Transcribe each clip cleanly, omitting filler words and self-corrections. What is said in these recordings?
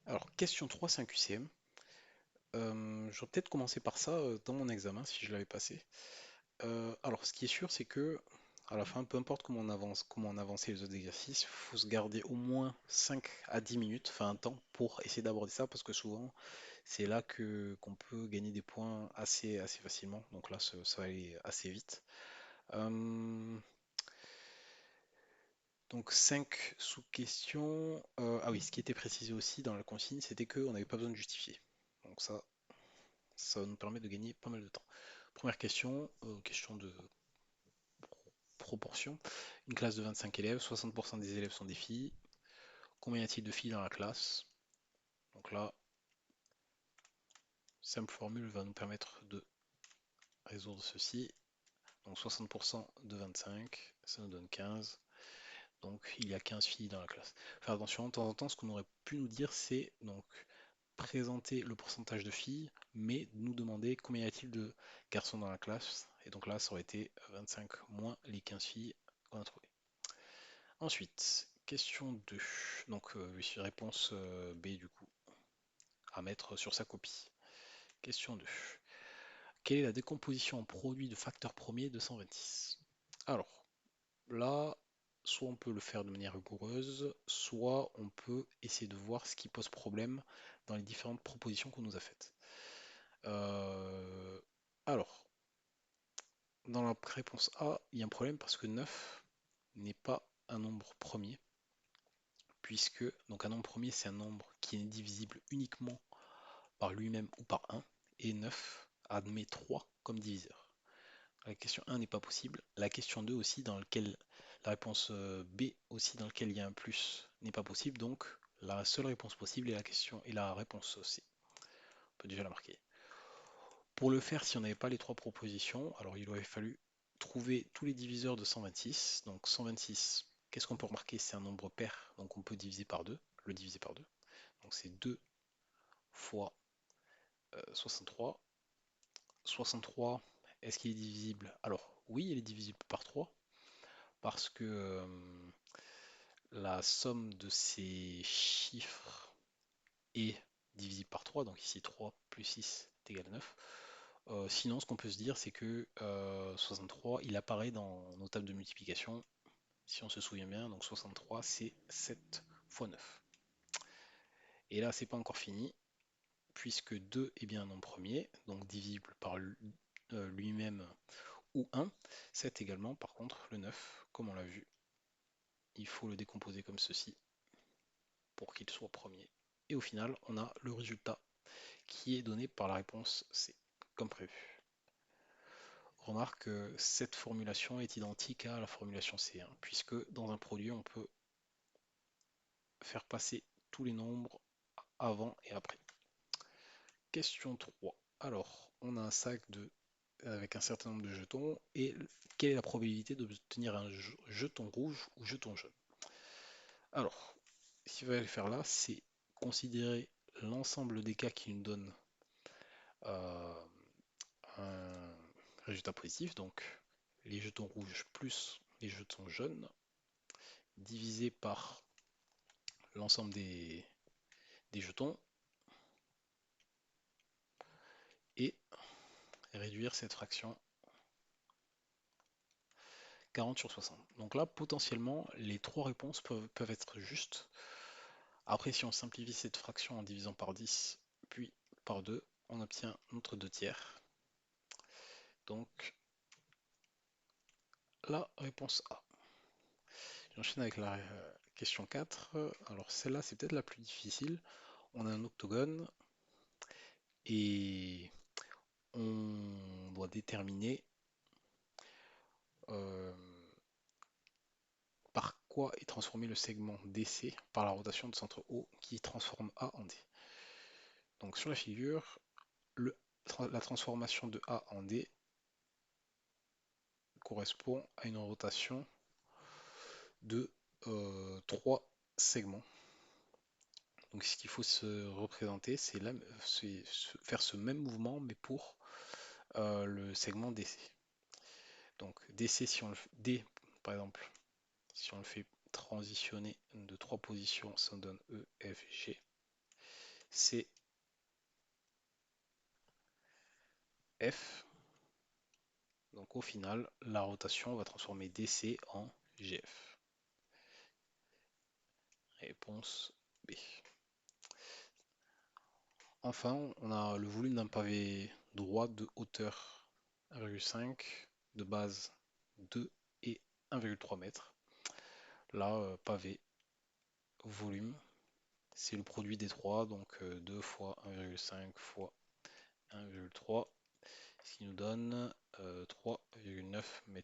Alors, question 3, c'est un QCM. J'aurais peut-être commencé par ça dans mon examen si je l'avais passé. Alors, ce qui est sûr, c'est que à la fin, peu importe comment on avance, comment on avançait les autres exercices, il faut se garder au moins 5 à 10 minutes, enfin un temps, pour essayer d'aborder ça, parce que souvent, c'est là que qu'on peut gagner des points assez facilement. Donc là, ça va aller assez vite. Euh, donc 5 sous-questions. Ah oui, ce qui était précisé aussi dans la consigne, c'était qu'on n'avait pas besoin de justifier. Donc ça nous permet de gagner pas mal de temps. Première question, question de proportion. Une classe de 25 élèves, 60% des élèves sont des filles. Combien y a-t-il de filles dans la classe? Donc là, simple formule va nous permettre de résoudre ceci. Donc 60% de 25, ça nous donne 15. Donc il y a 15 filles dans la classe. Faire attention, de temps en temps, ce qu'on aurait pu nous dire, c'est donc présenter le pourcentage de filles, mais nous demander combien y a-t-il de garçons dans la classe. Et donc là, ça aurait été 25 moins les 15 filles qu'on a trouvées. Ensuite, question 2. Donc, oui, réponse B du coup, à mettre sur sa copie. Question 2. Quelle est la décomposition en produit de facteurs premiers de 126? Alors, là, soit on peut le faire de manière rigoureuse, soit on peut essayer de voir ce qui pose problème dans les différentes propositions qu'on nous a faites. Euh, alors, dans la réponse A, il y a un problème parce que 9 n'est pas un nombre premier, puisque donc un nombre premier, c'est un nombre qui est divisible uniquement par lui-même ou par 1, et 9 admet 3 comme diviseur. La question 1 n'est pas possible. La question 2 aussi, dans laquelle la réponse B aussi, dans laquelle il y a un plus, n'est pas possible. Donc la seule réponse possible est la question et la réponse C. On peut déjà la marquer. Pour le faire, si on n'avait pas les trois propositions, alors il aurait fallu trouver tous les diviseurs de 126. Donc 126, qu'est-ce qu'on peut remarquer? C'est un nombre pair, donc on peut diviser par 2, le diviser par 2. Donc c'est 2 fois 63. 63, est-ce qu'il est divisible? Alors oui, il est divisible par 3 parce que la somme de ces chiffres est divisible par 3, donc ici 3 plus 6 est égal à 9. Sinon, ce qu'on peut se dire, c'est que 63, il apparaît dans nos tables de multiplication, si on se souvient bien, donc 63, c'est 7 fois 9. Et là, c'est pas encore fini, puisque 2 est bien un nombre premier, donc divisible par lui-même ou 1. 7 également, par contre, le 9, comme on l'a vu, il faut le décomposer comme ceci pour qu'il soit premier. Et au final, on a le résultat qui est donné par la réponse C, comme prévu. Remarque que cette formulation est identique à la formulation C, hein, puisque dans un produit, on peut faire passer tous les nombres avant et après. Question 3. Alors, on a un sac avec un certain nombre de jetons, et quelle est la probabilité d'obtenir un jeton rouge ou jeton jaune? Alors, ce qu'il va faire là, c'est considérer l'ensemble des cas qui nous donnent euh, un résultat positif, donc les jetons rouges plus les jetons jaunes, divisé par l'ensemble des jetons, et réduire cette fraction 40 sur 60. Donc là, potentiellement, les trois réponses peuvent être justes. Après, si on simplifie cette fraction en divisant par 10, puis par 2, on obtient notre 2 tiers. Donc, la réponse A. J'enchaîne avec la question 4. Alors celle-là, c'est peut-être la plus difficile. On a un octogone et on doit déterminer euh, par quoi est transformé le segment DC par la rotation de centre O qui transforme A en D. Donc sur la figure, la transformation de A en D correspond à une rotation de 3 segments. Donc ce qu'il faut se représenter, c'est faire ce même mouvement, mais pour le segment DC. Donc DC, si on le D, par exemple, si on le fait transitionner de trois positions, ça donne E, F, G. CF. Donc au final, la rotation va transformer DC en GF. Réponse B. Enfin, on a le volume d'un pavé droit de hauteur 1,5, de base 2 et 1,3 m. Là, pavé, volume, c'est le produit des trois, donc 2 fois 1,5 fois 1,3, ce qui nous donne 3,9 m3.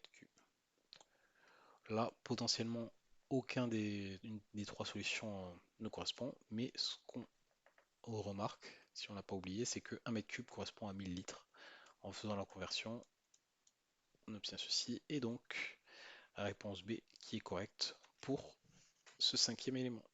Là, potentiellement, aucun des trois solutions ne correspond, mais ce qu'on remarque, si on n'a pas oublié, c'est que 1 m3 correspond à 1000 litres. En faisant la conversion, on obtient ceci, et donc la réponse B qui est correcte pour ce cinquième élément.